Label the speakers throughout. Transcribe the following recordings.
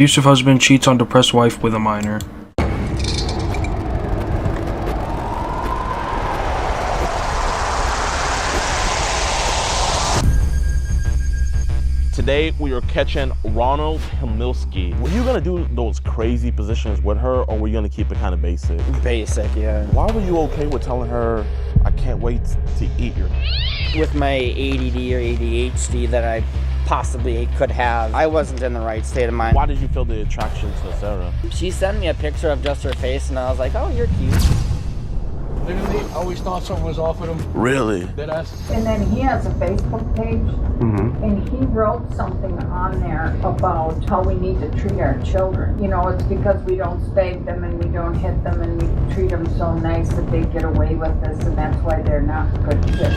Speaker 1: Abusive husband cheats on depressed wife with a minor.
Speaker 2: Today we are catching Ronald Himilski. Were you gonna do those crazy positions with her, or were you gonna keep it kind of basic?
Speaker 3: Basic, yeah.
Speaker 2: Why were you okay with telling her, I can't wait to eat your...
Speaker 3: With my ADD or ADHD that I possibly could have, I wasn't in the right state of mind.
Speaker 2: Why did you feel the attraction to Sarah?
Speaker 3: She sent me a picture of just her face and I was like, oh, you're cute.
Speaker 4: Literally, I always thought something was off with him.
Speaker 2: Really?
Speaker 5: And then he has a Facebook page, and he wrote something on there about how we need to treat our children. You know, it's because we don't spank them and we don't hit them and we treat them so nice that they get away with this, and that's why they're not good kids.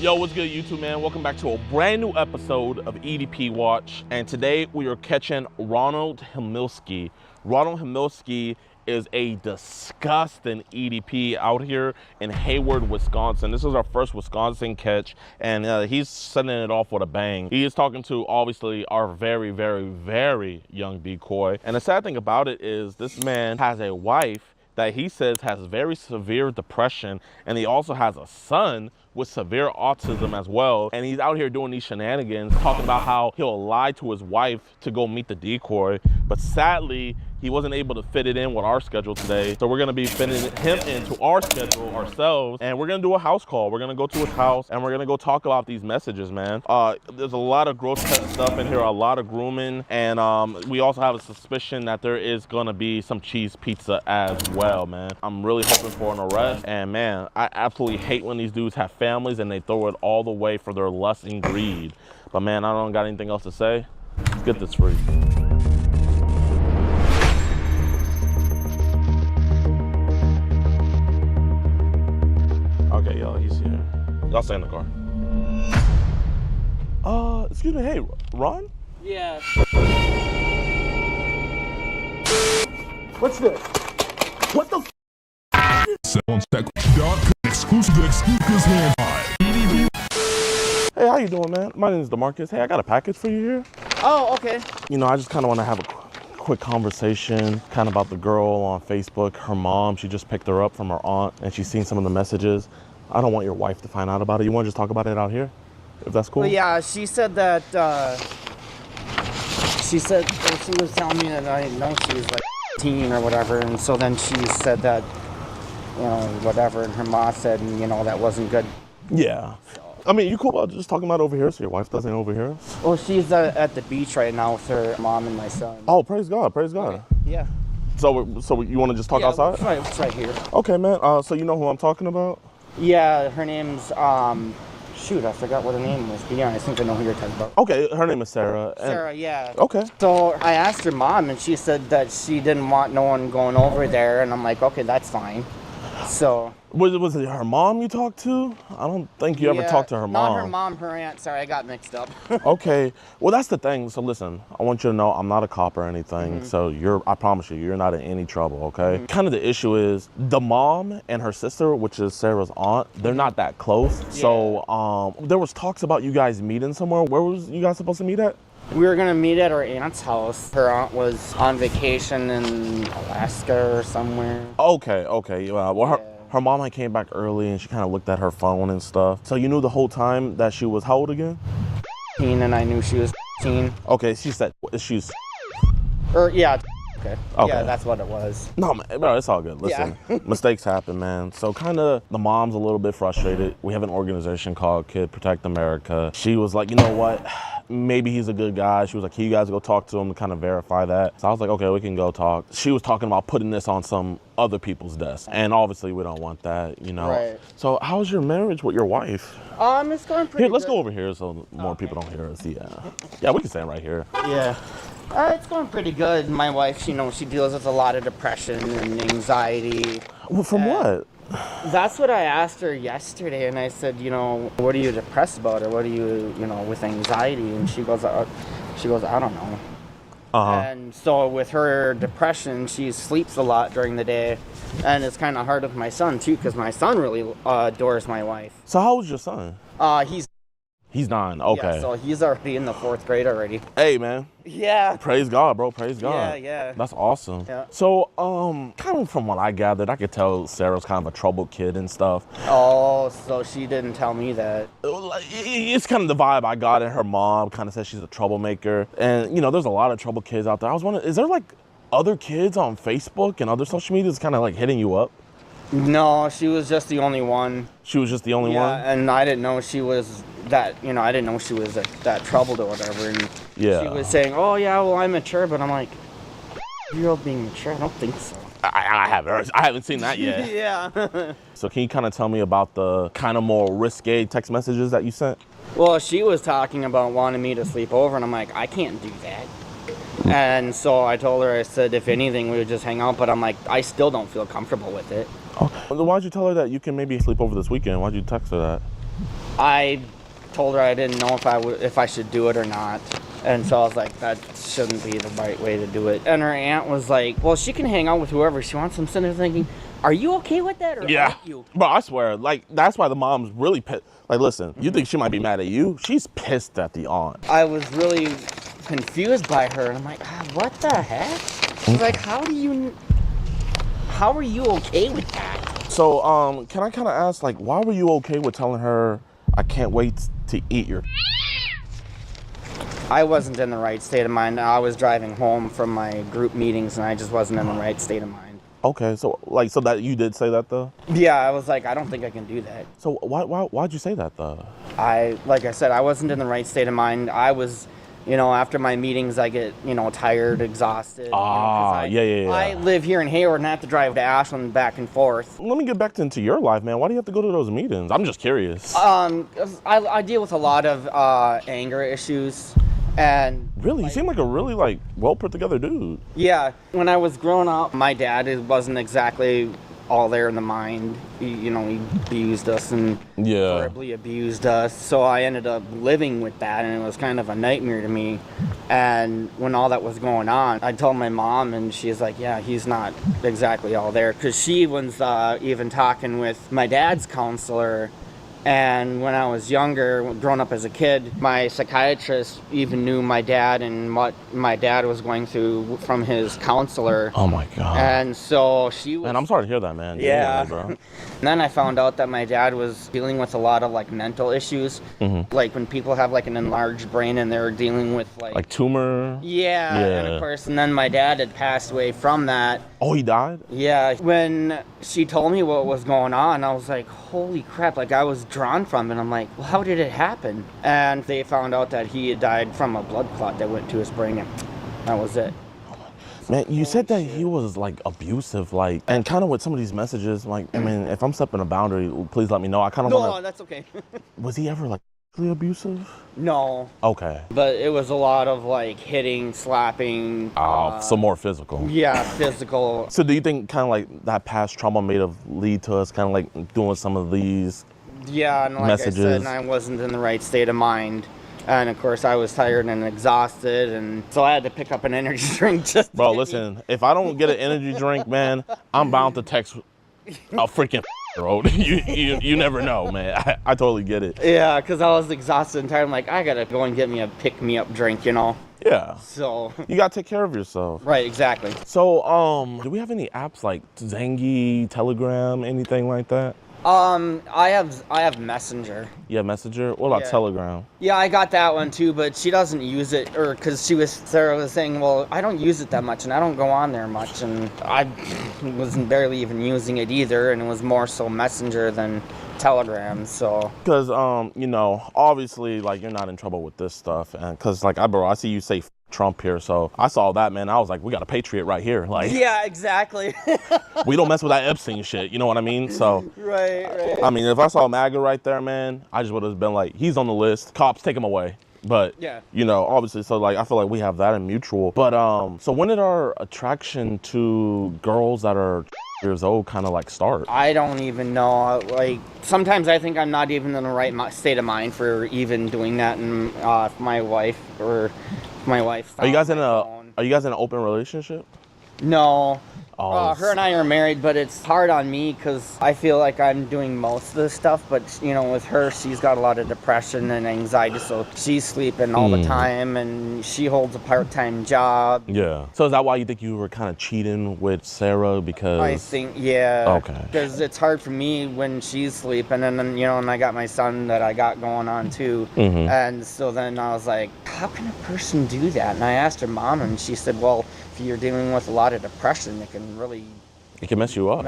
Speaker 2: Yo, what's good, YouTube, man? Welcome back to a brand new episode of EDP Watch. And today we are catching Ronald Himilski. Ronald Himilski is a disgusting EDP out here in Hayward, Wisconsin. This is our first Wisconsin catch, and he's setting it off with a bang. He is talking to, obviously, our very, very, very young decoy. And the sad thing about it is this man has a wife that he says has very severe depression, and he also has a son with severe autism as well. And he's out here doing these shenanigans, talking about how he'll lie to his wife to go meet the decoy. But sadly, he wasn't able to fit it in with our schedule today. So we're gonna be fitting him into our schedule ourselves. And we're gonna do a house call. We're gonna go to his house and we're gonna go talk about these messages, man. There's a lot of grotesque stuff in here, a lot of grooming. And we also have a suspicion that there is gonna be some cheese pizza as well, man. I'm really hoping for an arrest. And man, I absolutely hate when these dudes have families and they throw it all the way for their lust and greed. But man, I don't got anything else to say. Let's get this free. Okay, y'all, he's here. Y'all stay in the car. Excuse me, hey, Ron?
Speaker 3: Yeah.
Speaker 2: What's this? What the Hey, how you doing, man? My name is DeMarcus. Hey, I got a package for you here.
Speaker 3: Oh, okay.
Speaker 2: You know, I just kind of want to have a quick conversation kind of about the girl on Facebook. Her mom, she just picked her up from her aunt and she's seen some of the messages. I don't want your wife to find out about it. You want to just talk about it out here, if that's cool?
Speaker 3: Well, yeah, she said that, she was telling me that I know she was like 18 or whatever, and so then she said that, you know, whatever, and her mom said, you know, that wasn't good.
Speaker 2: Yeah. I mean, you cool about just talking about it over here so your wife doesn't overhear us?
Speaker 3: Well, she's at the beach right now with her mom and my son.
Speaker 2: Oh, praise God, praise God.
Speaker 3: Okay. Yeah.
Speaker 2: So you want to just talk outside?
Speaker 3: It's right here.
Speaker 2: Okay, man. So you know who I'm talking about?
Speaker 3: Yeah, her name's, shoot, I forgot what her name was. But yeah, I think I know who you're talking about.
Speaker 2: Okay, her name is Sarah.
Speaker 3: Sarah, yeah.
Speaker 2: Okay.
Speaker 3: So I asked her mom, and she said that she didn't want no one going over there, and I'm like, okay, that's fine. So.
Speaker 2: Was it her mom you talked to? I don't think you ever talked to her mom.
Speaker 3: Not her mom, her aunt. Sorry, I got mixed up.
Speaker 2: Okay. Well, that's the thing. So listen, I want you to know I'm not a cop or anything. So I promise you're not in any trouble, okay? Kind of the issue is the mom and her sister, which is Sarah's aunt, they're not that close. Yeah. So there was talks about you guys meeting somewhere. Where was you guys supposed to meet at?
Speaker 3: We were gonna meet at her aunt's house. Her aunt was on vacation in Alaska or somewhere.
Speaker 2: Okay. Well, her mom had came back early and she kind of looked at her phone and stuff. So you knew the whole time that she was how old again?
Speaker 3: 15, and I knew she was 15.
Speaker 2: Okay, she said she's...
Speaker 3: Yeah. Okay. Yeah, that's what it was.
Speaker 2: No, man, bro, it's all good. Listen, mistakes happen, man. So kind of the mom's a little bit frustrated. We have an organization called Kid Protect America. She was like, you know what? Maybe he's a good guy. She was like, can you guys go talk to him to kind of verify that? So I was like, okay, we can go talk. She was talking about putting this on some other people's desk. And obviously we don't want that, you know.
Speaker 3: Right.
Speaker 2: So how's your marriage with your wife?
Speaker 3: It's going pretty good.
Speaker 2: Let's go over here so more people don't hear us. Yeah, we can stand right here.
Speaker 3: Yeah. It's going pretty good. My wife, you know, she deals with a lot of depression and anxiety.
Speaker 2: Well, from what?
Speaker 3: That's what I asked her yesterday, and I said, you know, what are you depressed about, or what are you, you know, with anxiety? And she goes, I don't know. And so with her depression, she sleeps a lot during the day. And it's kind of hard with my son, too, because my son really adores my wife.
Speaker 2: So how old's your son?
Speaker 3: He's
Speaker 2: 9. Okay.
Speaker 3: Yeah, so he's already in the 4th grade already.
Speaker 2: Hey, man.
Speaker 3: Yeah.
Speaker 2: Praise God, bro. Praise God.
Speaker 3: Yeah.
Speaker 2: That's awesome.
Speaker 3: Yeah.
Speaker 2: So, kind of from what I gathered, I could tell Sarah's kind of a troubled kid and stuff.
Speaker 3: Oh, so she didn't tell me that.
Speaker 2: It's kind of the vibe I got, and her mom kind of said she's a troublemaker. And, there's a lot of trouble kids out there. I was wondering, is there, like, other kids on Facebook and other social medias kind of, like, hitting you up?
Speaker 3: No, she was just the only one.
Speaker 2: She was just the only one?
Speaker 3: Yeah, and I didn't know she was that, I didn't know she was that troubled or whatever. And
Speaker 2: yeah.
Speaker 3: She was saying, oh, yeah, well, I'm mature. But I'm like, you're being mature? I don't think so.
Speaker 2: I haven't seen that yet.
Speaker 3: Yeah.
Speaker 2: So can you kind of tell me about the kind of more risque text messages that you sent?
Speaker 3: Well, she was talking about wanting me to sleep over, and I'm like, I can't do that. And so I told her, I said, if anything, we would just hang out. But I'm like, I still don't feel comfortable with it.
Speaker 2: Oh, why'd you tell her that you can maybe sleep over this weekend? Why'd you text her that?
Speaker 3: I told her I didn't know if I should do it or not. And so I was like, that shouldn't be the right way to do it. And her aunt was like, well, she can hang out with whoever she wants. I'm sitting there thinking, are you okay with that or
Speaker 2: yeah.
Speaker 3: aren't you?
Speaker 2: Bro, I swear, like, that's why the mom's really pissed. Like, listen, you think she might be mad at you? She's pissed at the aunt.
Speaker 3: I was really confused by her. And I'm like, what the heck? I was like, how are you okay with that?
Speaker 2: So, can I kind of ask, like, why were you okay with telling her, I can't wait to eat your...
Speaker 3: I wasn't in the right state of mind. I was driving home from my group meetings, and I just wasn't in the right state of mind.
Speaker 2: Okay, so that you did say that though?
Speaker 3: Yeah, I was like, I don't think I can do that.
Speaker 2: So why'd you say that though?
Speaker 3: Like I said, I wasn't in the right state of mind. I was, after my meetings, I get, tired, exhausted.
Speaker 2: Yeah.
Speaker 3: I live here in Hayward and I have to drive to Ashland back and forth.
Speaker 2: Let me get back into your life, man. Why do you have to go to those meetings? I'm just curious.
Speaker 3: I deal with a lot of anger issues. And
Speaker 2: really, you seem like a really well put together dude.
Speaker 3: Yeah, when I was growing up, my dad wasn't exactly all there in the mind. He abused us and horribly abused us. So I ended up living with that, and it was kind of a nightmare to me. And when all that was going on, I told my mom, and she's like, yeah, he's not exactly all there. Because she was even talking with my dad's counselor. And when I was younger, growing up as a kid, my psychiatrist even knew my dad and what my dad was going through from his counselor.
Speaker 2: Oh my God.
Speaker 3: And so she was...
Speaker 2: Man, I'm sorry to hear that, man.
Speaker 3: Yeah.
Speaker 2: Bro.
Speaker 3: And then I found out that my dad was dealing with a lot of mental issues. Mm-hmm. Like when people have an enlarged brain and they're dealing with like tumor. Yeah. And of course, and then my dad had passed away from that.
Speaker 2: Oh, he died?
Speaker 3: Yeah. When she told me what was going on, I was like, holy crap. I was drawn from it. I'm like, well, how did it happen? And they found out that he had died from a blood clot that went to his brain, and that was it.
Speaker 2: Man, you said that he was abusive, and kind of with some of these messages, if I'm stepping a boundary, please let me know. I kind of
Speaker 3: No, that's okay.
Speaker 2: Was he ever physically abusive?
Speaker 3: No.
Speaker 2: Okay.
Speaker 3: But it was a lot of hitting, slapping.
Speaker 2: So more physical.
Speaker 3: Yeah, physical.
Speaker 2: So do you think kind of that past trauma may have lead to us kind of doing some of these
Speaker 3: and like
Speaker 2: messages?
Speaker 3: I said, I wasn't in the right state of mind. And of course, I was tired and exhausted, and so I had to pick up an energy drink just
Speaker 2: Bro, listen, if I don't get an energy drink, man, I'm bound to text a freaking road. You never know, man. I totally get it.
Speaker 3: Yeah, because I was exhausted and tired. I'm like, I gotta go and get me a pick-me-up drink,
Speaker 2: Yeah.
Speaker 3: So
Speaker 2: you gotta take care of yourself.
Speaker 3: Right, exactly.
Speaker 2: So, do we have any apps like Zangy, Telegram, anything like that?
Speaker 3: I have Messenger.
Speaker 2: Yeah, Messenger. What about Telegram?
Speaker 3: Yeah, I got that one too, but she doesn't use it, because Sarah was saying, well, I don't use it that much, and I don't go on there much, and I wasn't barely even using it either, and it was more so Messenger than Telegram, so. Because,
Speaker 2: obviously, you're not in trouble with this stuff, and because, I see you say Trump here, so I saw that, man. I was like, we got a patriot right here.
Speaker 3: Yeah, exactly.
Speaker 2: We don't mess with that Epstein shit, you know what I mean? So
Speaker 3: right.
Speaker 2: I mean, if I saw MAGA right there, man, I just would have been like, he's on the list, cops, take him away. But obviously, so I feel like we have that in mutual. But so when did our attraction to girls that are years old kind of start?
Speaker 3: I don't even know. Sometimes I think I'm not even in the right state of mind for even doing that, and my wife. Are you
Speaker 2: guys in a Are you guys in an open relationship?
Speaker 3: No.
Speaker 2: Oh,
Speaker 3: Her and I are married, but it's hard on me because I feel like I'm doing most of the stuff. But, you know, with her, she's got a lot of depression and anxiety, so she's sleeping all the time, and she holds a part-time job.
Speaker 2: Yeah. So is that why you think you were kind of cheating with Sarah? Because
Speaker 3: I think, yeah.
Speaker 2: Okay.
Speaker 3: Because it's hard for me when she's sleeping, and then, you know, and I got my son that I got going on too. And so then I was like, how can a person do that? And I asked her mom, and she said, well, if you're dealing with a lot of depression, it can really
Speaker 2: mess you up.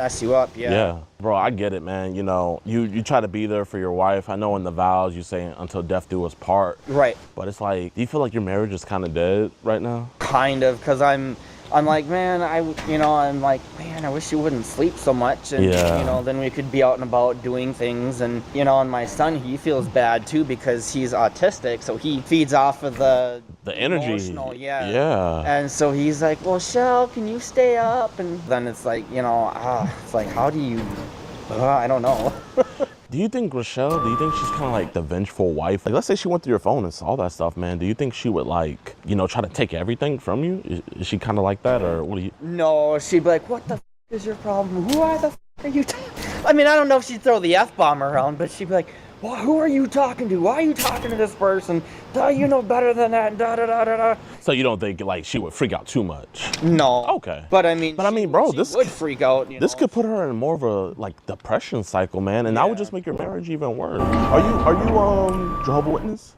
Speaker 3: Yeah.
Speaker 2: Bro, I get it, man. You know, you try to be there for your wife. I know in the vows you say until death do us part.
Speaker 3: Right.
Speaker 2: But it's like, do you feel like your marriage is kind of dead right now?
Speaker 3: Kind of, because I'm like, man, I'm like, man, I wish you wouldn't sleep so much. And, you know, then we could be out and about doing things. And, you know, and my son, he feels bad too because he's autistic. So he feeds off of the
Speaker 2: energy.
Speaker 3: Emotional,
Speaker 2: Yeah.
Speaker 3: And so he's like, well, Shell, can you stay up? And then it's like, you know, it's like, how do you, I don't know.
Speaker 2: Do you think she's kind of like the vengeful wife? Like, let's say she went through your phone and saw that stuff, man. Do you think she would, like, you know, try to take everything from you? Is she kind of like that, or what do you?
Speaker 3: No, she'd be like, what the is your problem? Who are the are you I mean, I don't know if she'd throw the F-bomb around, but she'd be like, well, who are you talking to? Why are you talking to this person? You know better than that, da-da-da-da-da.
Speaker 2: So you don't think, like, she would freak out too much?
Speaker 3: No.
Speaker 2: Okay.
Speaker 3: But I mean,
Speaker 2: bro,
Speaker 3: she
Speaker 2: this
Speaker 3: would freak out.
Speaker 2: This could put her in more of a, like, depression cycle, man, and that would just make your marriage even worse. Are you Jehovah's Witness?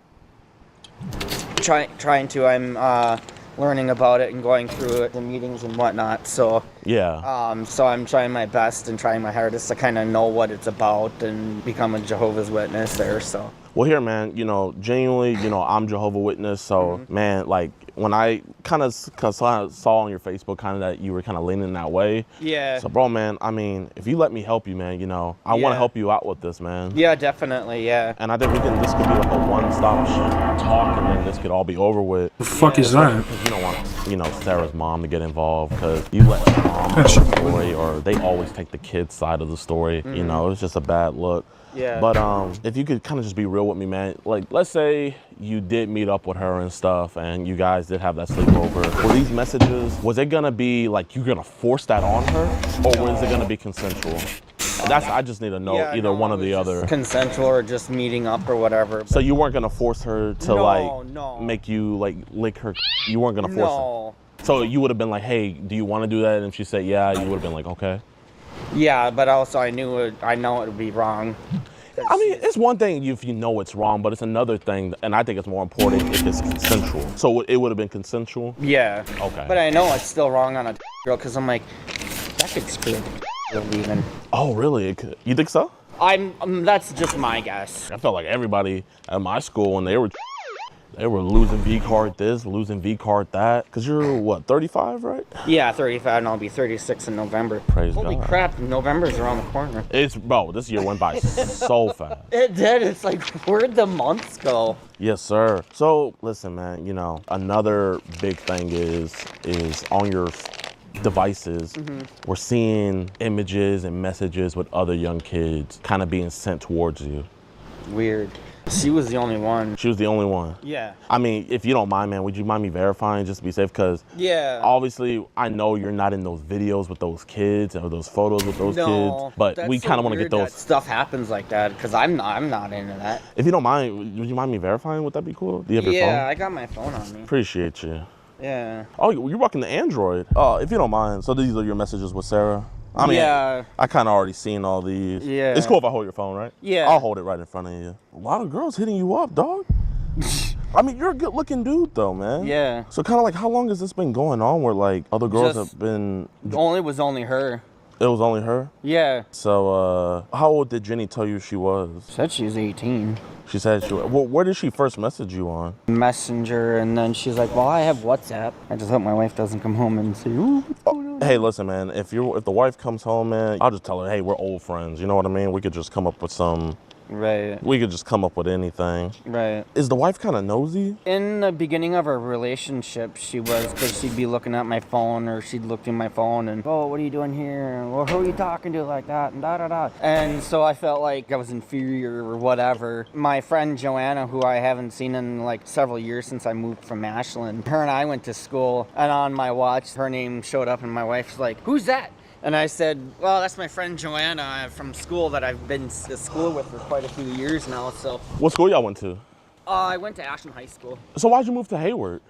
Speaker 3: Trying to. I'm learning about it and going through it, the meetings and whatnot. So
Speaker 2: yeah.
Speaker 3: So I'm trying my best and trying my hardest to kind of know what it's about and become a Jehovah's Witness there. So.
Speaker 2: Well, here, man, you know, genuinely, you know, I'm Jehovah's Witness. So, man, like, when I kind of saw on your Facebook kind of that you were kind of leaning that way.
Speaker 3: Yeah.
Speaker 2: So, bro, man, I mean, if you let me help you, man, you know, I want to help you out with this, man.
Speaker 3: Yeah, definitely, yeah.
Speaker 2: And I think this could be like a one-stop talk, and then this could all be over with.
Speaker 1: The fuck is that?
Speaker 2: You don't want, you know, Sarah's mom to get involved, because you let mom tell the story, or they always take the kid's side of the story. You know, it's just a bad look.
Speaker 3: Yeah.
Speaker 2: But if you could kind of just be real with me, man. Like, let's say you did meet up with her and stuff, and you guys did have that sleepover. Were these messages, was it gonna be like you're gonna force that on her, or was it gonna be consensual? I just need to know either one or the other.
Speaker 3: Consensual or just meeting up or whatever.
Speaker 2: So you weren't gonna force her to make you like lick her. You weren't gonna force her. So you would have been like, hey, do you want to do that? And she said, yeah. You would have been like, okay.
Speaker 3: Yeah, but also I know it would be wrong.
Speaker 2: I mean, it's one thing if you know it's wrong, but it's another thing, and I think it's more important if it's consensual. So it would have been consensual?
Speaker 3: Yeah.
Speaker 2: Okay.
Speaker 3: But I know it's still wrong on a girl, because I'm like, that could screw the girl leaving.
Speaker 2: Oh, really? It could. You think so?
Speaker 3: That's just my guess.
Speaker 2: I felt like everybody at my school, when they were losing V-card this, losing V-card that. Because you're, what, 35, right?
Speaker 3: Yeah, 35, and I'll be 36 in November.
Speaker 2: Praise God.
Speaker 3: Holy crap, November's around the corner.
Speaker 2: Bro, this year went by so fast.
Speaker 3: It did. It's like, where'd the months go?
Speaker 2: Yes, sir. So, listen, man, you know, another big thing is on your devices, we're seeing images and messages with other young kids kind of being sent towards you.
Speaker 3: Weird. She was the only one.
Speaker 2: She was the only one?
Speaker 3: Yeah.
Speaker 2: I mean, if you don't mind, man, would you mind me verifying just to be safe? Because obviously, I know you're not in those videos with those kids or those photos with those kids, but we kind of want to get those.
Speaker 3: That stuff happens like that, because I'm not into that.
Speaker 2: If you don't mind, would you mind me verifying? Would that be cool? Do you have your phone?
Speaker 3: Yeah, I got my phone on me.
Speaker 2: Appreciate you.
Speaker 3: Yeah.
Speaker 2: Oh, you're rocking the Android. If you don't mind, so these are your messages with Sarah? I mean, I kind of already seen all these.
Speaker 3: Yeah.
Speaker 2: It's cool if I hold your phone, right?
Speaker 3: Yeah.
Speaker 2: I'll hold it right in front of you. A lot of girls hitting you up, dog. I mean, you're a good looking dude though, man.
Speaker 3: Yeah.
Speaker 2: So kind of like, how long has this been going on where like other girls have been?
Speaker 3: It was only her.
Speaker 2: It was only her?
Speaker 3: Yeah.
Speaker 2: So how old did Jenny tell you she was?
Speaker 3: Said she was 18.
Speaker 2: She said she was. Well, where did she first message you on?
Speaker 3: Messenger, and then she's like, well, I have WhatsApp. I just hope my wife doesn't come home and say, ooh, what's going on?
Speaker 2: Hey, listen, man, if the wife comes home, man, I'll just tell her, hey, we're old friends. You know what I mean? We could just come up with some
Speaker 3: Right.
Speaker 2: We could just come up with anything.
Speaker 3: Right.
Speaker 2: Is the wife kind of nosy?
Speaker 3: In the beginning of our relationship, she was, because she'd be looking at my phone, or she'd look through my phone and, oh, what are you doing here? Well, who are you talking to like that? And da-da-da. And so I felt like I was inferior or whatever. My friend Joanna, who I haven't seen in like several years since I moved from Ashland, her and I went to school, and on my watch, her name showed up, and my wife's like, who's that? And I said, well, that's my friend Joanna from school that I've been to school with for quite a few years now, so.
Speaker 2: What school y'all went to?
Speaker 3: I went to Ashland High School.
Speaker 2: So why'd you move to Hayward?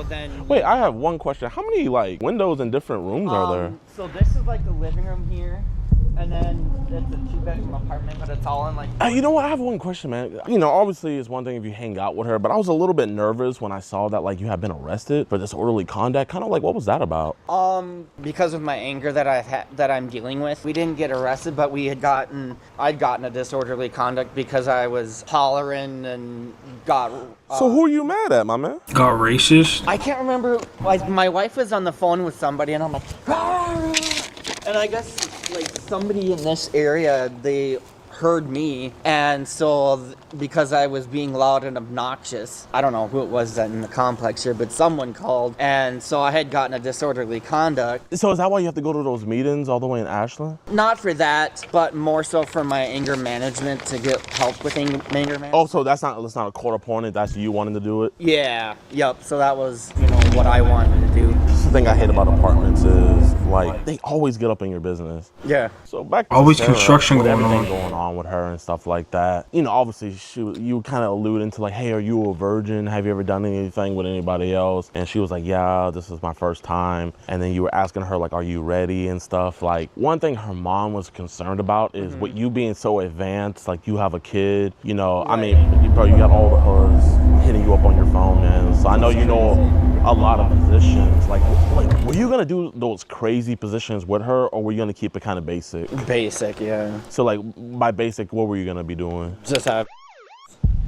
Speaker 3: Then,
Speaker 2: wait, I have one question. How many like windows in different rooms are there?
Speaker 3: So this is like the living room here, and then it's a 2-bedroom apartment, but it's all in like.
Speaker 2: You know what? I have one question, man. You know, obviously it's one thing if you hang out with her, but I was a little bit nervous when I saw that like you had been arrested for disorderly conduct. Kind of like, what was that about?
Speaker 3: Because of my anger that I'm dealing with, we didn't get arrested, but I'd gotten a disorderly conduct because I was hollering and got.
Speaker 2: So who are you mad at, my man?
Speaker 1: Got racist?
Speaker 3: I can't remember. Like my wife was on the phone with somebody, and I'm like, "Arr!" And I guess like somebody in this area, they heard me, and so because I was being loud and obnoxious, I don't know who it was in the complex here, but someone called, and so I had gotten a disorderly conduct.
Speaker 2: So is that why you have to go to those meetings all the way in Ashland?
Speaker 3: Not for that, but more so for my anger management, to get help with anger management.
Speaker 2: Oh, so that's not a court appointed, that's you wanting to do it?
Speaker 3: Yeah, yep, so that was, what I wanted to do.
Speaker 2: That's the thing I hate about apartments is like they always get up in your business.
Speaker 3: Yeah.
Speaker 2: So back to
Speaker 1: Always
Speaker 2: Sarah,
Speaker 1: construction
Speaker 2: with
Speaker 1: going
Speaker 2: everything
Speaker 1: on.
Speaker 2: going on with her and stuff like that. You know, obviously you kind of alluding to like, hey, are you a virgin? Have you ever done anything with anybody else? And she was like, yeah, this is my first time. And then you were asking her like, are you ready and stuff. Like one thing her mom was concerned about is with you being so advanced, like you have a kid, you know, right. I mean, you got all the hoods hitting you up on your phone, man. So I know you know a lot of positions. Like were you gonna do those crazy positions with her, or were you gonna keep it kind of basic?
Speaker 3: Basic, yeah.
Speaker 2: So like by basic, what were you gonna be doing?
Speaker 3: Just have.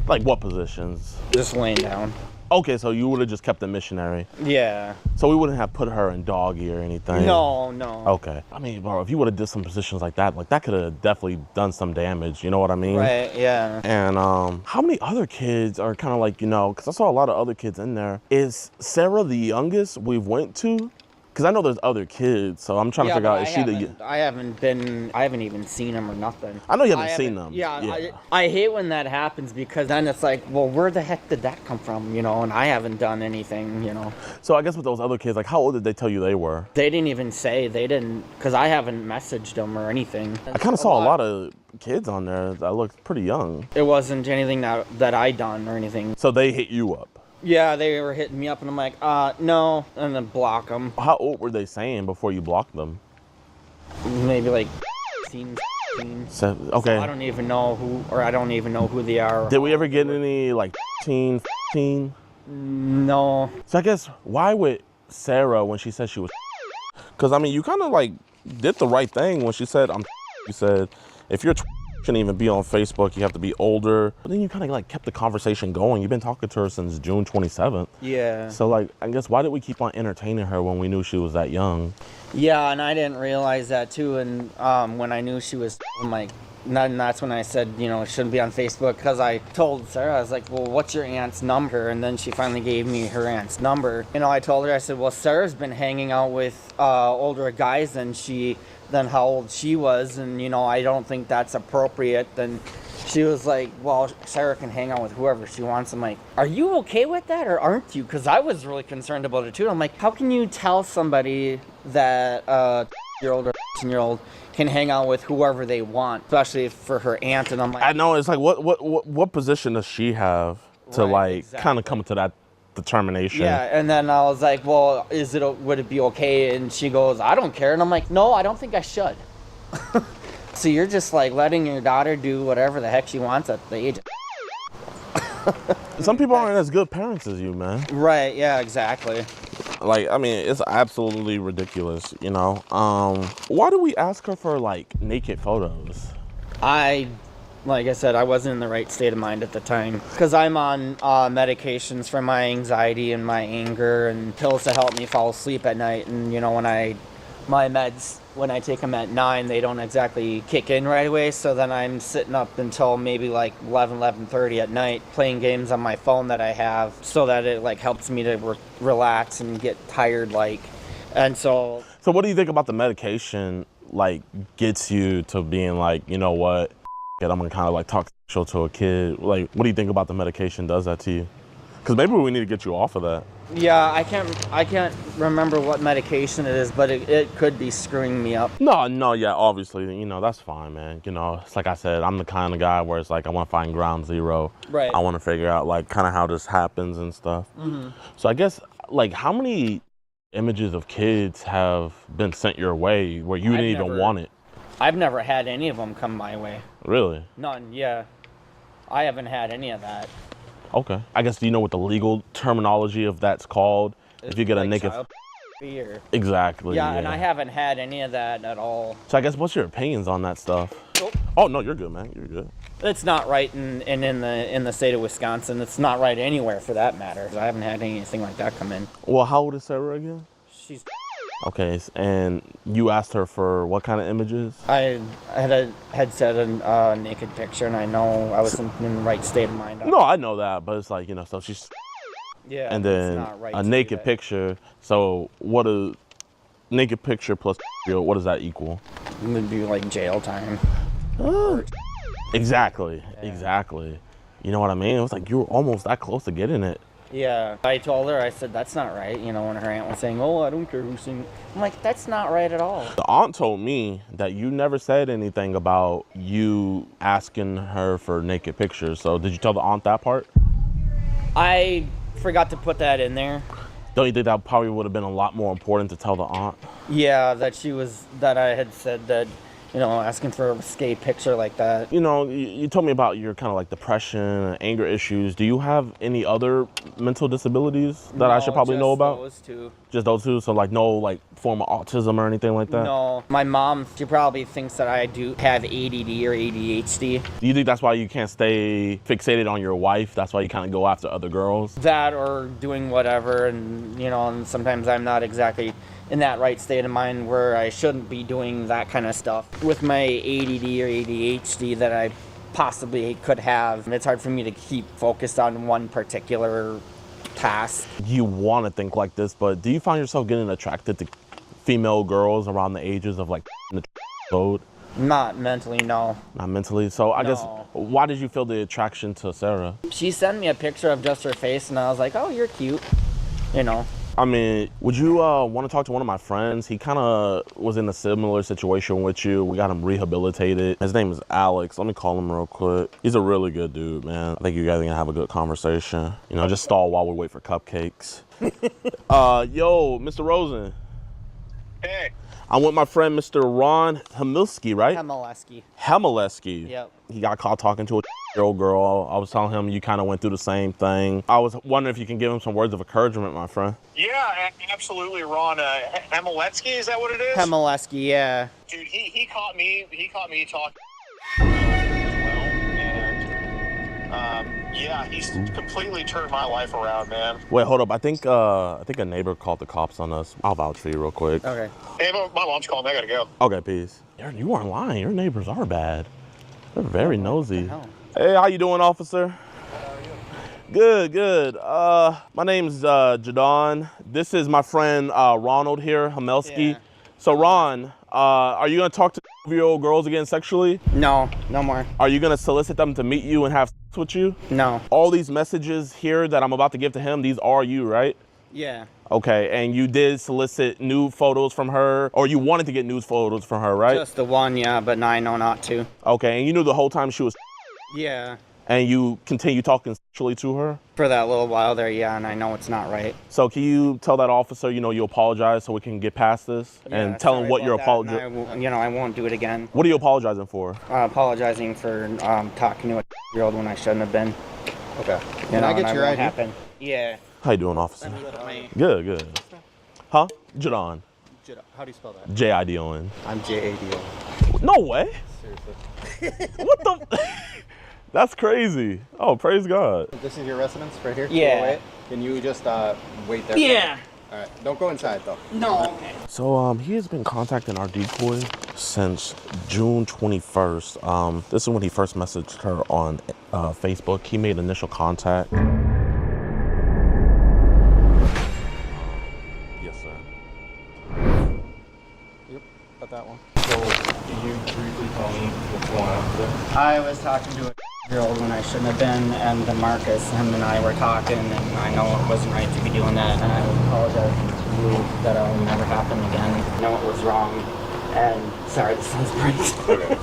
Speaker 2: Like what positions?
Speaker 3: Just laying down.
Speaker 2: Okay, so you would have just kept the missionary.
Speaker 3: Yeah.
Speaker 2: So we wouldn't have put her in doggy or anything.
Speaker 3: No.
Speaker 2: Okay. I mean, bro, if you would have did some positions like that could have definitely done some damage. You know what I mean?
Speaker 3: Right. Yeah.
Speaker 2: And how many other kids are kind of like, because I saw a lot of other kids in there. Is Sarah the youngest we've went to? Because I know there's other kids, so I'm trying to figure out, is she the...
Speaker 3: I haven't even seen them or nothing.
Speaker 2: I know you haven't seen them.
Speaker 3: Yeah. I hate when that happens, because then it's like, well, where the heck did that come from, and I haven't done anything,
Speaker 2: So I guess with those other kids, like how old did they tell you they were?
Speaker 3: They didn't even say, because I haven't messaged them or anything.
Speaker 2: I kind of saw a lot of kids on there that looked pretty young.
Speaker 3: It wasn't anything that I done or anything.
Speaker 2: So they hit you up?
Speaker 3: Yeah, they were hitting me up, and I'm like, no, and then block them.
Speaker 2: How old were they saying before you blocked them?
Speaker 3: Maybe like 16, 17.
Speaker 2: So, okay.
Speaker 3: So I don't even know who they are.
Speaker 2: Did we ever get any like 15, 15?
Speaker 3: No.
Speaker 2: So I guess why would Sarah, when she said she was, because I mean, you kind of like did the right thing when she said, you said, if you're shouldn't even be on Facebook, you have to be older. But then you kind of like kept the conversation going. You've been talking to her since June 27th.
Speaker 3: Yeah.
Speaker 2: So like, I guess why did we keep on entertaining her when we knew she was that young?
Speaker 3: Yeah, and I didn't realize that too. And when I knew she was, I'm like, and that's when I said, it shouldn't be on Facebook, because I told Sarah, I was like, well, what's your aunt's number? And then she finally gave me her aunt's number. I told her, I said, well, Sarah's been hanging out with older guys than how old she was, and I don't think that's appropriate. Then she was like, well, Sarah can hang out with whoever she wants. I'm like, are you okay with that, or aren't you? Because I was really concerned about it too. I'm like, how can you tell somebody that year-old or 10-year-old can hang out with whoever they want, especially for her aunt? And I'm like,
Speaker 2: I know, it's like, what position does she have to kind of come to that determination?
Speaker 3: Yeah, and then I was like, well, would it be okay? And she goes, I don't care. And I'm like, no, I don't think I should. So you're just like letting your daughter do whatever the heck she wants at the age of...
Speaker 2: Some people aren't as good parents as you, man.
Speaker 3: Right, yeah, exactly.
Speaker 2: Like, I mean, it's absolutely ridiculous, Why do we ask her for like naked photos?
Speaker 3: Like I said, I wasn't in the right state of mind at the time, because I'm on medications for my anxiety and my anger, and pills to help me fall asleep at night. And when my meds when I take them at 9, they don't exactly kick in right away. So then I'm sitting up until maybe like 11:30 at night playing games on my phone that I have, so that it like helps me to relax and get tired, like. And so
Speaker 2: what do you think about the medication, like, gets you to being like, you know what, I'm gonna kind of like talk sexual to a kid? Like, what do you think about the medication does that to you? Because maybe we need to get you off of that.
Speaker 3: yeah, I can't remember what medication it is, but it could be screwing me up.
Speaker 2: No, yeah, obviously, you know, that's fine, man. You know, it's like I said, I'm the kind of guy where it's like I want to find ground zero.
Speaker 3: Right.
Speaker 2: I want to figure out like kind of how this happens and stuff. So I guess, like, how many images of kids have been sent your way where you didn't even want it?
Speaker 3: I've never had any of them come my way.
Speaker 2: Really?
Speaker 3: None, yeah. I haven't had any of that.
Speaker 2: Okay. I guess, do you know what the legal terminology of that's called? If you get
Speaker 3: like
Speaker 2: a naked...
Speaker 3: Or...
Speaker 2: Exactly.
Speaker 3: Yeah, and I haven't had any of that at all.
Speaker 2: So I guess, what's your opinions on that stuff? Oh, no, you're good, man. You're good.
Speaker 3: It's not right in the state of Wisconsin. It's not right anywhere for that matter. I haven't had anything like that come in.
Speaker 2: Well, how old is Sarah again?
Speaker 3: She's...
Speaker 2: Okay, and you asked her for what kind of images?
Speaker 3: I had said a naked picture, and I know I was in the right state of mind.
Speaker 2: No, I know that, but it's like, you know, so she's...
Speaker 3: Yeah,
Speaker 2: and then
Speaker 3: it's not right
Speaker 2: a naked picture. So what a naked picture plus what does that equal?
Speaker 3: It would be like jail time.
Speaker 2: Exactly, exactly. You know what I mean? It was like you were almost that close to getting it.
Speaker 3: Yeah, I told her, I said, that's not right. You know, when her aunt was saying, oh, I don't care who's singing. I'm like, that's not right at all.
Speaker 2: The aunt told me that you never said anything about you asking her for naked pictures. So did you tell the aunt that part?
Speaker 3: I forgot to put that in there.
Speaker 2: Don't you think that probably would have been a lot more important to tell the aunt?
Speaker 3: Yeah, that I had said that, you know, asking for a risque picture like that.
Speaker 2: You know, you told me about your kind of like depression and anger issues. Do you have any other mental disabilities that I should probably know about?
Speaker 3: Those two.
Speaker 2: Just those two? So like no like form of autism or anything like that?
Speaker 3: No. My mom, she probably thinks that I do have ADD or ADHD.
Speaker 2: Do you think that's why you can't stay fixated on your wife? That's why you kind of go after other girls?
Speaker 3: That or doing whatever, and you know, and sometimes I'm not exactly in that right state of mind where I shouldn't be doing that kind of stuff. With my ADD or ADHD that I possibly could have, it's hard for me to keep focused on one particular task.
Speaker 2: You want to think like this, but do you find yourself getting attracted to female girls around the ages of like the code?
Speaker 3: Not mentally, no.
Speaker 2: Not mentally. So I guess, why did you feel the attraction to Sarah?
Speaker 3: She sent me a picture of just her face, and I was like, oh, you're cute, you know.
Speaker 2: I mean, would you want to talk to one of my friends? He kind of was in a similar situation with you. We got him rehabilitated. His name is Alex. Let me call him real quick. He's a really good dude, man. I think you guys are gonna have a good conversation. You know, just stall while we wait for cupcakes. Yo, Mr. Rosen.
Speaker 6: Hey.
Speaker 2: I'm with my friend, Mr. Ron Hamilski, right?
Speaker 3: Hamileski. Yep.
Speaker 2: He got caught talking to a year-old girl. I was telling him you kind of went through the same thing. I was wondering if you can give him some words of encouragement, my friend.
Speaker 6: Yeah, absolutely, Ron. Hamiletsky, is that what it is?
Speaker 3: Hamileski, yeah.
Speaker 6: Dude, he caught me talking as well, and yeah, he's completely turned my life around, man.
Speaker 2: Wait, hold up. I think a neighbor called the cops on us. I'll vouch for you real quick.
Speaker 3: Okay.
Speaker 6: Hey, my mom's calling me. I gotta go.
Speaker 2: Okay, peace. You weren't lying. Your neighbors are bad. They're very nosy.
Speaker 3: What
Speaker 2: Hey, how you doing, officer?
Speaker 6: How are you?
Speaker 2: Good. My name's JiDion. This is my friend Ronald here, Hamelski.
Speaker 3: Yeah.
Speaker 2: So Ron, are you gonna talk to 12-year-old girls again sexually?
Speaker 3: No, no more.
Speaker 2: Are you gonna solicit them to meet you and have sex with you?
Speaker 3: No.
Speaker 2: All these messages here that I'm about to give to him, these are you, right?
Speaker 3: Yeah.
Speaker 2: Okay, and you did solicit nude photos from her, or you wanted to get nude photos from her, right?
Speaker 3: Just the one, yeah, but I know not to.
Speaker 2: Okay, and you knew the whole time she was
Speaker 3: Yeah.
Speaker 2: and you continue talking sexually to her?
Speaker 3: For that little while there, yeah, and I know it's not right.
Speaker 2: So can you tell that officer, you know, you apologize so we can get past this? And tell him what you're apologizing.
Speaker 3: You know, I won't do it again.
Speaker 2: What are you apologizing for?
Speaker 3: Apologizing for talking to a year-old when I shouldn't have been.
Speaker 7: Okay.
Speaker 3: Can
Speaker 7: I get your ID?
Speaker 3: Happen. Yeah.
Speaker 2: How you doing, officer? Good. Huh? JiDion.
Speaker 7: How do you spell that?
Speaker 2: JiDion.
Speaker 7: I'm JADO.
Speaker 2: No way.
Speaker 7: Seriously.
Speaker 2: What the? That's crazy. Oh, praise God.
Speaker 7: This is your residence right here?
Speaker 3: Yeah.
Speaker 7: 208? Can you just wait there?
Speaker 3: Yeah.
Speaker 7: All right, don't go inside though.
Speaker 3: No, okay.
Speaker 2: So he has been contacting our decoy since June 21st. This is when he first messaged her on Facebook. He made initial contact. Yes, sir.
Speaker 7: Yep, got that one.
Speaker 8: So, can you briefly tell me what's going on today?
Speaker 3: I was talking to a girl when I shouldn't have been, and Marcus, him and I were talking, and I know it wasn't right to be doing that, and I apologize to you that it'll never happen again. I know it was wrong, and sorry, this sounds bright.
Speaker 8: Okay,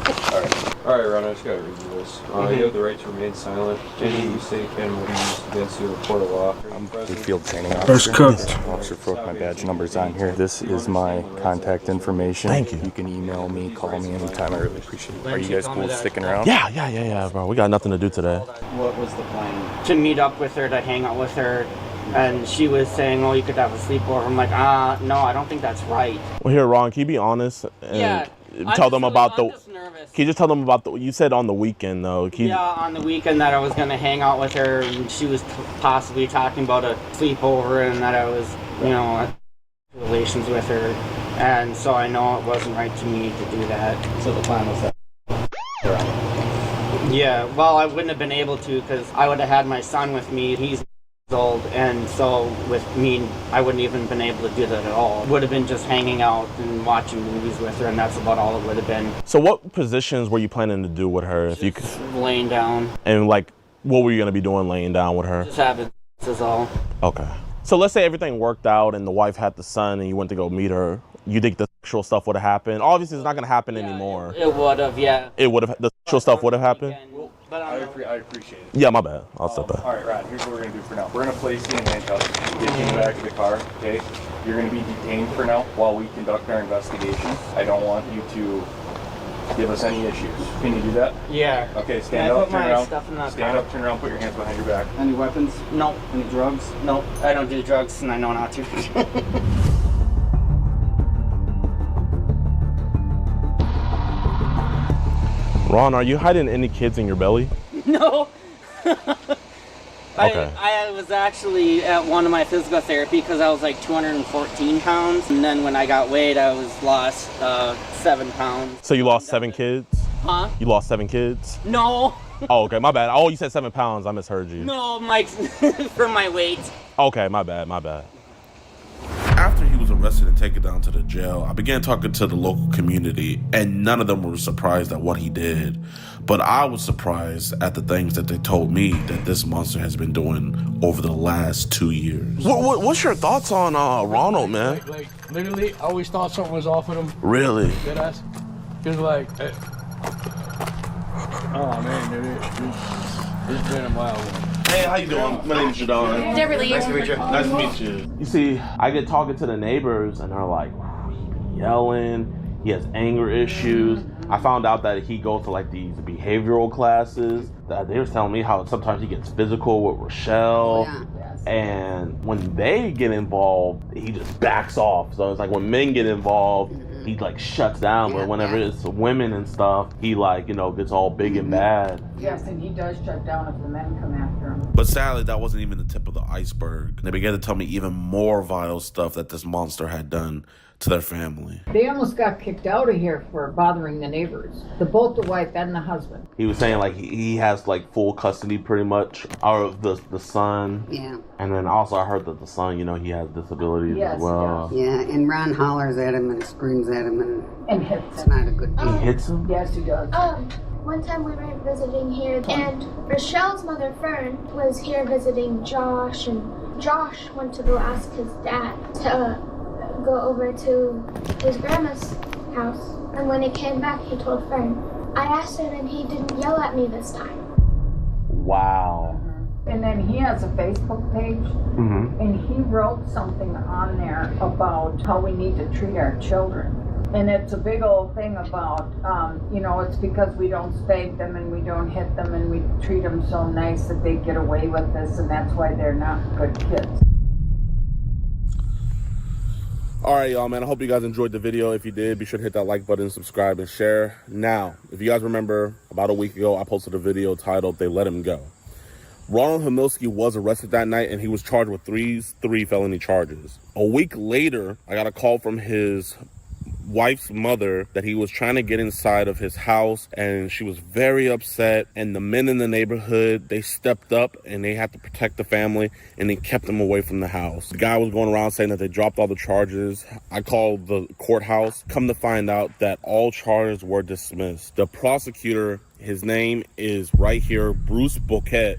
Speaker 8: alright, Ron, I just gotta read you this. You have the right to remain silent. Any mistake and will be used against you in a court of law.
Speaker 9: I'm the field training
Speaker 1: First
Speaker 9: officer.
Speaker 1: cooked.
Speaker 9: Officer Frook, my badge number's on here. This is my contact information.
Speaker 2: Thank you.
Speaker 9: You can email me, call me anytime. I really appreciate it. Are you guys cool with sticking around?
Speaker 2: Yeah, bro. We got nothing to do today.
Speaker 3: What was the plan? To meet up with her, to hang out with her, and she was saying, oh, you could have a sleepover. I'm like, no, I don't think that's right.
Speaker 2: Well, here, Ron, can you be honest and tell them about
Speaker 3: I'm just nervous.
Speaker 2: Can you just tell them about you said on the weekend, though.
Speaker 3: Yeah, on the weekend that I was going to hang out with her, and she was possibly talking about a sleepover, and that I was, relations with her. And so I know it wasn't right to me to do that.
Speaker 7: So the plan was that.
Speaker 3: Yeah, well, I wouldn't have been able to because I would have had my son with me. He's old, and so with me, I wouldn't even been able to do that at all. It would have been just hanging out and watching movies with her, and that's about all it would have been.
Speaker 2: So what positions were you planning to do with her? If you could,
Speaker 3: laying down.
Speaker 2: And like, what were you gonna be doing laying down with her?
Speaker 3: Just having is all.
Speaker 2: Okay. So let's say everything worked out and the wife had the son and you went to go meet her. You think the sexual stuff would have happened? Obviously, it's not gonna happen anymore.
Speaker 3: It would have, yeah.
Speaker 2: It would have. The sexual stuff would have happened.
Speaker 3: But
Speaker 8: I appreciate it.
Speaker 2: Yeah, my bad. I'll step back.
Speaker 8: All right, Rod, here's what we're going to do for now. We're going to place you in handcuffs, get you in the back of the car, okay? You're going to be detained for now while we conduct our investigation. I don't want you to give us any issues. Can you do that?
Speaker 3: Yeah.
Speaker 8: Okay, stand up, turn around. Stand up, turn around, put your hands behind your back.
Speaker 3: Any weapons? No. Any drugs? No. I don't do drugs, and I know not to.
Speaker 2: Ron, are you hiding any kids in your belly?
Speaker 3: No.
Speaker 2: Okay.
Speaker 3: I was actually at one of my physical therapy because I was like 214 pounds. And then when I got weighed, I lost 7 pounds.
Speaker 2: So you lost 7 kids?
Speaker 3: Huh?
Speaker 2: You lost 7 kids?
Speaker 3: No.
Speaker 2: Oh, okay, my bad. Oh, you said 7 pounds. I misheard you.
Speaker 3: No, Mike, for my weight.
Speaker 2: Okay, my bad, my bad.
Speaker 10: After he was arrested and taken down to the jail, I began talking to the local community, and none of them were surprised at what he did. But I was surprised at the things that they told me that this monster has been doing over the last 2 years.
Speaker 2: What's your thoughts on Ronald, man?
Speaker 4: Like, literally, I always thought something was off with him.
Speaker 2: Really?
Speaker 4: Deadass. He was like, oh man, dude, it's been a while.
Speaker 10: Hey, how you doing? My name is JiDion.
Speaker 11: Definitely.
Speaker 10: Nice to meet you. Nice to meet you.
Speaker 2: You see, I get talking to the neighbors and they're like, he be yelling, he has anger issues. I found out that he goes to like these behavioral classes. That they were telling me how sometimes he gets physical with Rochelle.
Speaker 11: Yeah.
Speaker 2: And when they get involved, he just backs off. So it's like when men get involved, he like shuts down. But whenever it's women and stuff, he like, gets all big and bad.
Speaker 5: Yes, and he does shut down if the men come after him.
Speaker 10: But sadly, that wasn't even the tip of the iceberg. They began to tell me even more vile stuff that this monster had done to their family.
Speaker 5: They almost got kicked out of here for bothering the neighbors. Both the wife and the husband.
Speaker 2: He was saying like he has like full custody pretty much of the son.
Speaker 11: Yeah.
Speaker 2: And then also I heard that the son, he has disabilities as well.
Speaker 11: Yeah, and Ron hollers at him and screams at him
Speaker 5: And hits
Speaker 11: it's
Speaker 5: him.
Speaker 11: not a good
Speaker 2: He hits him?
Speaker 5: Yes, he does.
Speaker 12: One time we were visiting here, and Rochelle's mother, Fern, was here visiting Josh, and Josh went to go ask his dad to go over to his grandma's house. And when he came back, he told Fern. I asked him, and he didn't yell at me this time.
Speaker 2: Wow.
Speaker 5: And then he has a Facebook page, and he wrote something on there about how we need to treat our children. And it's a big old thing about, it's because we don't spank them and we don't hit them and we treat them so nice that they get away with this, and that's why they're not good kids.
Speaker 2: All right, y'all, man. I hope you guys enjoyed the video. If you did, be sure to hit that like button, subscribe, and share. Now, if you guys remember, about a week ago, I posted a video titled, They Let Him Go.
Speaker 10: Ronald Hamilski was arrested that night, and he was charged with three felony charges. A week later, I got a call from his wife's mother that he was trying to get inside of his house, and she was very upset. And the men in the neighborhood, they stepped up and they had to protect the family, and they kept him away from the house. The guy was going around saying that they dropped all the charges. I called the courthouse. Come to find out that all charges were dismissed. The prosecutor, his name is right here, Bruce Bouquet,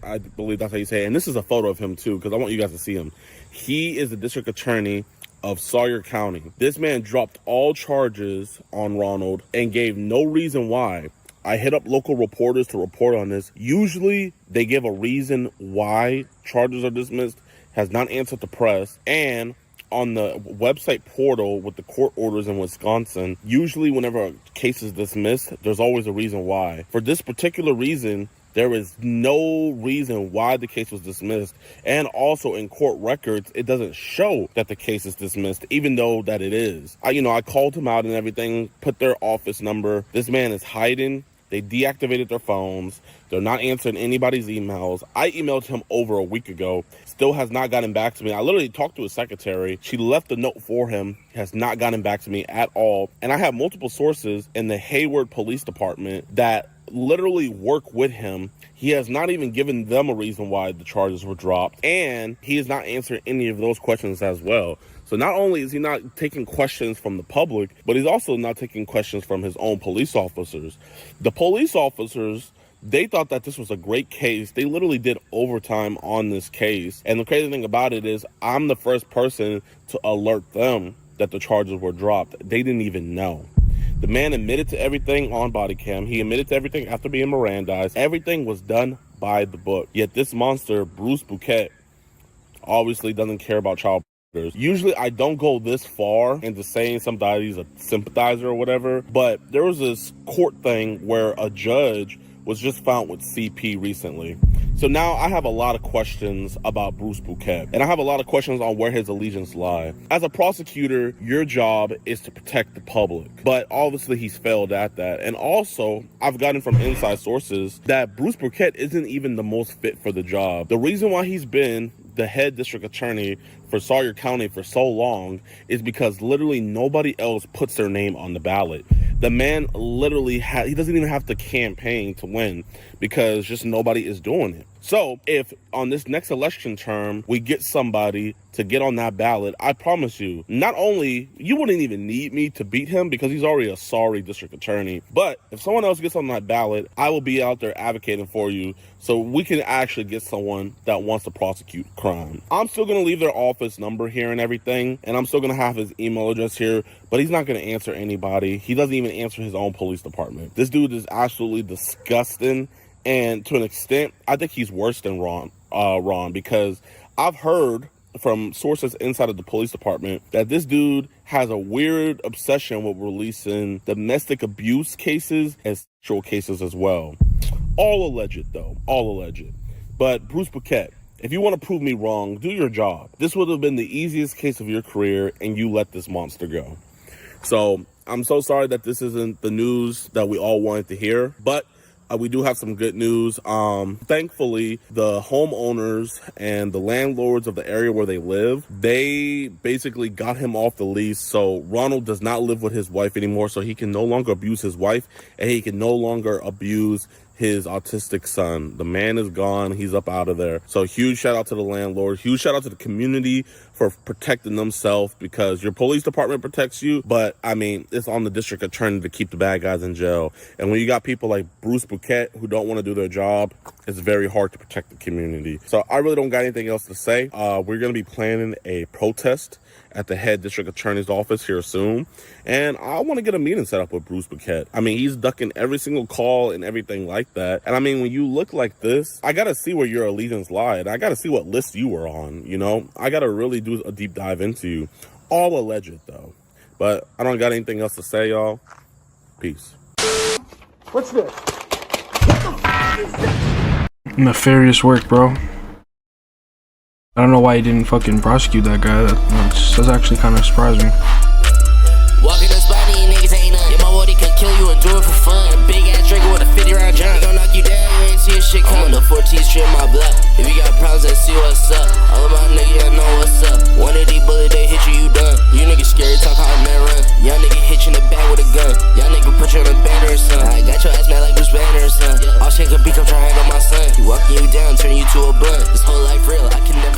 Speaker 10: I believe that's how you say it. And this is a photo of him too, because I want you guys to see him. He is the district attorney of Sawyer County. This man dropped all charges on Ronald and gave no reason why. I hit up local reporters to report on this. Usually they give a reason why charges are dismissed, has not answered the press. And on the website portal with the court orders in Wisconsin, usually whenever a case is dismissed, there's always a reason why. For this particular reason, there is no reason why the case was dismissed. And also in court records, it doesn't show that the case is dismissed, even though that it is. I called him out and everything, put their office number. This man is hiding. They deactivated their phones. They're not answering anybody's emails. I emailed him over a week ago. Still has not gotten back to me. I literally talked to his secretary. She left a note for him. Has not gotten back to me at all. And I have multiple sources in the Hayward Police Department that literally work with him. He has not even given them a reason why the charges were dropped, and he is not answering any of those questions as well. So not only is he not taking questions from the public, but he's also not taking questions from his own police officers. The police officers, they thought that this was a great case. They literally did overtime on this case. And the crazy thing about it is I'm the first person to alert them that the charges were dropped. They didn't even know. The man admitted to everything on body cam. He admitted to everything after being Mirandized. Everything was done by the book. Yet this monster, Bruce Bouquet, obviously doesn't care about child predators. Usually I don't go this far into saying somebody's a sympathizer or whatever, but there was this court thing where a judge was just found with CP recently. So now I have a lot of questions about Bruce Bouquet, and I have a lot of questions on where his allegiance lie. As a prosecutor, your job is to protect the public, but obviously he's failed at that. And also, I've gotten from inside sources that Bruce Bouquet isn't even the most fit for the job. The reason why he's been the head district attorney for Sawyer County for so long is because literally nobody else puts their name on the ballot. The man literally he doesn't even have to campaign to win because just nobody is doing it. So if on this next election term we get somebody to get on that ballot, I promise you, not only you wouldn't even need me to beat him because he's already a sorry district attorney, but if someone else gets on that ballot, I will be out there advocating for you so we can actually get someone that wants to prosecute crime. I'm still going to leave their office number here and everything, and I'm still going to have his email address here, but he's not going to answer anybody. He doesn't even answer his own police department. This dude is absolutely disgusting. And to an extent, I think he's worse than Ron, because I've heard from sources inside of the police department that this dude has a weird obsession with releasing domestic abuse cases and sexual cases as well. All alleged, though. All alleged. But Bruce Bouquet, if you want to prove me wrong, do your job. This would have been the easiest case of your career, and you let this monster go. So I'm so sorry that this isn't the news that we all wanted to hear, but we do have some good news. Thankfully, the homeowners and the landlords of the area where they live, they basically got him off the lease. So Ronald does not live with his wife anymore. So he can no longer abuse his wife, and he can no longer abuse his autistic son. The man is gone. He's up out of there. So huge shout out to the landlord. Huge shout out to the community for protecting themselves, because your police department protects you, but I mean, it's on the district attorney to keep the bad guys in jail. And when you got people like Bruce Bouquet who don't want to do their job, it's very hard to protect the community. So I really don't got anything else to say. We're going to be planning a protest at the head district attorney's office here soon. And I want to get a meeting set up with Bruce Bouquet. I mean, he's ducking every single call and everything like that. And I mean, when you look like this, I got to see where your allegiance lied. I got to see what list you were on, you know? I got to really do a deep dive into you. All alleged, though. But I don't got anything else to say, y'all. Peace.
Speaker 4: What's this?
Speaker 1: Nefarious work, bro. I don't know why he didn't fucking prosecute that guy. That's actually kind of surprising.
Speaker 13: Walking the spot, these niggas ain't none. Yeah, my boy, they can kill you and do it for fun. A big ass trigger with a 50 round jump. They gon' knock you down, you ain't see a shit come. I'm on the 14th Street, my block. If you got problems, let's see what's up. All of my niggas, I know what's up. One of these bullets, they hit you, you done. You niggas scary, talk hard, man, run. Young nigga hit you in the back with a gun. Young nigga put you on a banner or something. I got your ass mad like Bruce Banner or something. All shit could be, come try to handle my son. He walking you down, turn you to a blunt. This whole life real, I can never